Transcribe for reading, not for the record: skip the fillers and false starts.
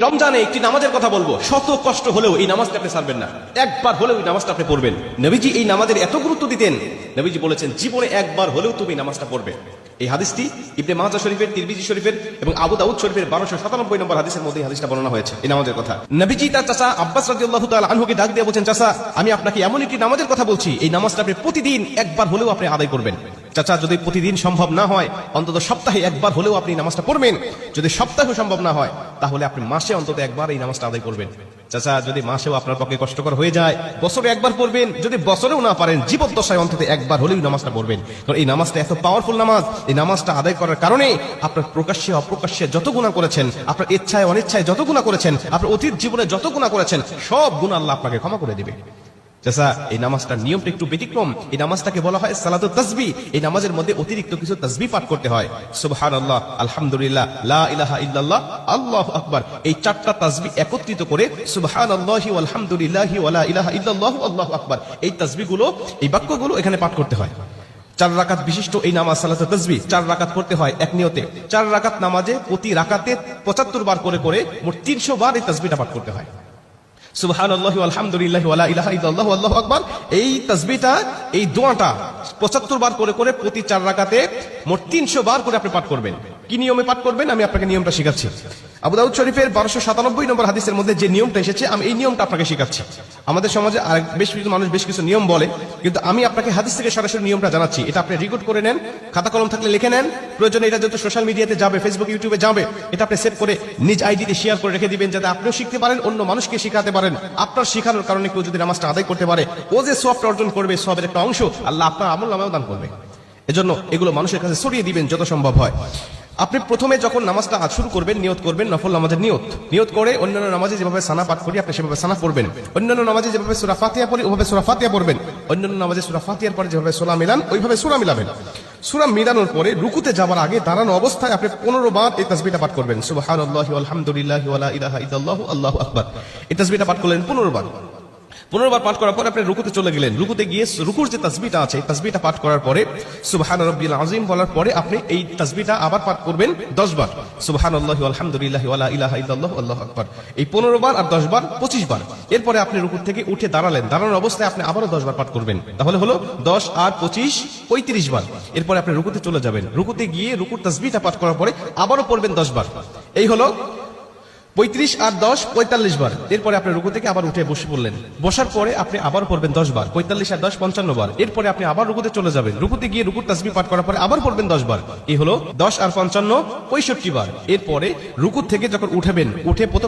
রমজানে একটি নামাজের কথা বলবো, শত কষ্ট হলেও এই নামাজটা আপনি ছাড়বেন না, একবার হলেও এই নামাজটা আপনি পড়বেন। নবীজি এই নামাজের এত গুরুত্ব দিতেন, নবীজি বলেছেন জীবনে একবার হলেও তুমি নামাজটা পড়বে। এই হাদিসটি ইবনে মাজাহ শরীফের, তিরমিজি শরীফের এবং আবু দাউদ শরীফের 1297 নম্বর হাদিসের মধ্যে এই হাদিসটা বর্ণনা হয়েছে এই নামাজের কথা। নবীজি তার চাচা আব্বাস রাদিয়াল্লাহু তাআলা আনহুকে ডাক দিয়ে বলেছেন, চাচা আমি আপনাকে এমন একটি নামাজের কথা বলছি, এই নামাজটা আপনি প্রতিদিন একবার হলেও আপনি আদায় করবেন। চাচা যদি প্রতিদিন সম্ভব না হয়, অন্তত সপ্তাহে একবার হলেও আপনি নামাজটা পড়বেন। যদি সপ্তাহে সম্ভব না হয়, তাহলে আপনি মাসে অন্তত একবার এই নামাজটা আদায় করবেন। চাচা যদি মাসেও আপনার পক্ষে কষ্টকর হয়ে যায়, বছরে একবার পড়বেন। যদি বছরেও না পারেন, জীবদ্দশায় অন্তত একবার হলেও নামাজটা পড়বেন। কারণ এই নামাজটা এত পাওয়ারফুল নামাজ। এই নামাজটা আদায় করার কারণে আপনার প্রকাশ্যে অপ্রকাশ্যে যত গুনাহ করেছেন, আপনার ইচ্ছায় অনিচ্ছায় যত গুনাহ করেছেন, আপনার অতীত জীবনে যত গুনাহ করেছেন, সব গুনাহ আল্লাহ আপনাকে ক্ষমা করে দিবে। চাচা এই নামাজটার নিয়মটা একটু ব্যতিক্রম। এই নামাজটাকে বলা হয় সালাতুত তাসবিহ। এই নামাজের মধ্যে অতিরিক্ত কিছু তাসবিহ পাঠ করতে হয়। সুবহানাল্লাহ, আলহামদুলিল্লাহ, লা ইলাহা ইল্লাল্লাহ, আল্লাহু আকবার। এই চারটা তাসবিহ একত্রিত করে সুবহানাল্লাহি ওয়াল হামদুলিল্লাহি ওয়া লা ইলাহা ইল্লাল্লাহু আল্লাহু আকবার, এই তাসবিহগুলো, এই বাক্যগুলো এখানে পাঠ করতে হয়। 4 রাকাত বিশিষ্ট এই নামাজ সালাতুত তাসবিহ 4 রাকাত পড়তে হয় এক নিয়তে। 4 রাকাত নামাজে প্রতি রাকাতে 75 বার করে করে মোট 300 বার এই তাসবিহটা পাঠ করতে হয়। সুবহানাল্লাহি ওয়াল হামদুলিল্লাহি ওয়া লা ইলাহা ইল্লাল্লাহু আল্লাহু আকবার। এই তাসবিহটা, এই দোয়াটা 75 বার করে করে প্রতি 4 রাকাতে মোট 300 বার করে আপনি পাঠ করবেন। কি নিয়মে পাঠ করবেন আমি আপনাকে নিয়মটা শেখাচ্ছি। আবু দাউদ শরীফের 1297 নম্বর হাদিসের মধ্যে যে নিয়মটা এসেছে, আমি এই নিয়মটা আপনাকে শেখাচ্ছি। আমাদের সমাজে আর বেশ কিছু মানুষ বেশ কিছু নিয়ম বলে, কিন্তু আমি আপনাকে হাদিস থেকে সরাসরি নিয়মটা জানাচ্ছি। এটা আপনি রেকর্ড করে নেন, খাতা কলম থাকলে লিখে নেন। প্রয়োজনে এটা যত সোশ্যাল মিডিয়াতে যাবে, ফেসবুক ইউটিউবে যাবে, এটা আপনি সেভ করে নিজ আইডিতে শেয়ার করে রেখে দিবেন, যাতে আপনিও শিখতে পারেন, অন্য মানুষকে শেখাতে পারেন। আপনার শেখানোর কারণে কেউ যদি নামাজটা আদায় করতে পারে, ও যে সওয়াবটা অর্জন করবে, সওয়াবের একটা অংশ আল্লাহ আপনার আমলনামায়ও দান করবে। এজন্য এগুলো মানুষের কাছে ছড়িয়ে দিবেন যত সম্ভব হয়। আপনি প্রথমে যখন নামাজটা শুরু করবেন, নিয়ত করবেন নফল নামাজের নিয়ত করে অন্যান্য নামাজে যেভাবে সানা পাঠ করি আপনি সেভাবে সানা পড়বেন। অন্যান্য নামাজে যেভাবে সূরা ফাতিহা পড়ি ওভাবে সূরা ফাতিহা পড়বেন। অন্যান্য নামাজে সূরা ফাতিহার পরে যেভাবে সূরা মিলান ওইভাবে সূরা মিলাবেন। সূরা মিলানোর পরে রুকুতে যাবার আগে দাঁড়ানো অবস্থায় আপনি 15 বার এই তাসবিহটা পাঠ করবেন। সুবহানাল্লাহি ওয়াল হামদুলিল্লাহি ওয়া লা ইলাহা ইল্লাল্লাহু আল্লাহু আকবার। এই তাসবিহটা পাঠ করলেন 15 বার। 15 বার পাঠ করার পর আপনি রুকুতে চলে গেলেন। রুকুতে গিয়ে রুকুর যে তাসবিহটা আছে, তাসবিহটা পাঠ করার পরে সুবহান রাব্বিল আযীম বলার পরে আপনি এই তাসবিহটা আবার পাঠ করবেন 10 বার। সুবহানাল্লাহি ওয়াল হামদুলিল্লাহি ওয়া লা ইলাহা ইল্লাল্লাহু আল্লাহু আকবার। এই 15 বার আর 10 বার 25 বার। এরপরে আপনি রুকু থেকে উঠে দাঁড়ালেন, দাঁড়ানোর অবস্থায় আপনি আবারও 10 বার পাঠ করবেন। তাহলে হলো 10 আর 25 35 বার। এরপরে আপনি রুকুতে চলে যাবেন। রুকুতে গিয়ে রুকুর তাসবিহটা পাঠ করার পরে আবারও পড়বেন 10 বার। এই হলো 35 আর 10 45 বার। এরপরে আপনি রুকু থেকে আবার উঠে বসে পড়লেন। বসার পরে আপনি আবার পড়বেন 10 বার। 45 আর 10 55 বার। এরপরে আপনি আবার রুকুতে চলে যাবেন। রুকুতে গিয়ে রুকুর তাসবিহ পাঠ করার পরে আবার পড়বেন 10 বার। এই হলো 10 আর 55 65 বার। এরপরে রুকু থেকে যখন উঠবেন, উঠে